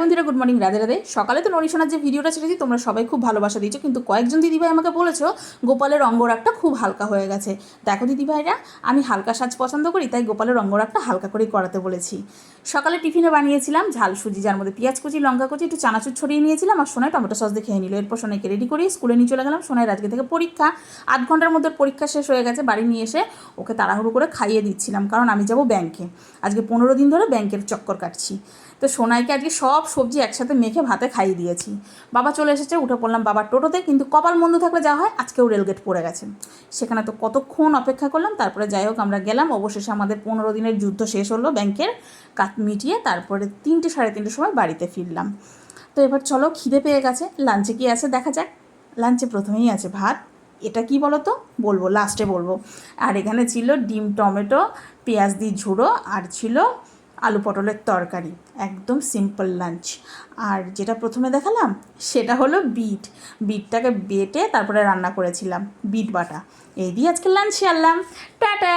বন্ধুরা, good morning, Radhe Radhe. সকালে তো নরিশোনার যে ভিডিওটা ছেড়েছি তোমরা সবাই খুব ভালোবাসা দিয়েছো, কিন্তু কয়েকজন দিদিভাই আমাকে বলেছো গোপালের অঙ্গরাগটা খুব হালকা হয়ে গেছে। দেখো দিদিভাইরা, আমি হালকা সাজ পছন্দ করি, তাই গোপালের অঙ্গরাগটা হালকা করেই করাতে বলেছি। সকালে টিফিনে বানিয়েছিলাম ঝাল সুজি, যার মধ্যে পেঁয়াজ কুচি, লঙ্কা কুচি, একটু চানাচুর ছড়িয়ে নিয়েছিলাম, আর সোনায় টমেটো সস দিয়ে খেয়ে নিল। এরপর সোনাইকে রেডি করিয়ে স্কুলে নিয়ে চলে গেলাম। সোনাইয়ের আজকে থেকে পরীক্ষা, 8 ঘন্টার মধ্যে পরীক্ষা শেষ হয়ে গেছে। বাড়ি নিয়ে এসে ওকে তাড়াহুড়ো করে খাইয়ে দিচ্ছিলাম, কারণ আমি যাব ব্যাংকে। আজকে 15 দিন ধরে ব্যাংকের চক্কর কাটছি। তো সোনাইকে আজকে সব সবজি একসাথে মেখে ভাতে খাইয়ে দিয়েছি। বাবা চলে এসেছে, উঠে পড়লাম বাবার টোটোতে, কিন্তু কপাল মন্দ থাকলে যা হয়, আজকেও রেলগেট পড়ে গেছে। সেখানে তো কতক্ষণ অপেক্ষা করলাম, তারপরে যাই হোক আমরা গেলাম। অবশেষে আমাদের 15 দিনের যুদ্ধ শেষ হলো ব্যাংকের কাজ মিটিয়ে। তারপরে 3টে সাড়ে 3টের সময় বাড়িতে ফিরলাম। তো এবার চলো, খিদে পেয়ে গেছে, লাঞ্চে কী আছে দেখা যাক। লাঞ্চে প্রথমেই আছে ভাত। এটা কি বলো তো, বলবো লাস্টে বলবো। আর এখানে ছিল ডিম টমেটো পেঁয়াজ দিয়ে ঝুড়ো, আর ছিল আলু পটলের তরকারি। একদম সিম্পল লাঞ্চ। আর যেটা প্রথমে দেখালাম সেটা হলো বিটটাকে বেটে তারপরে রান্না করেছিলাম, বিট বাটা। এই দিয়ে আজকে লাঞ্চ সারলাম। টাটা।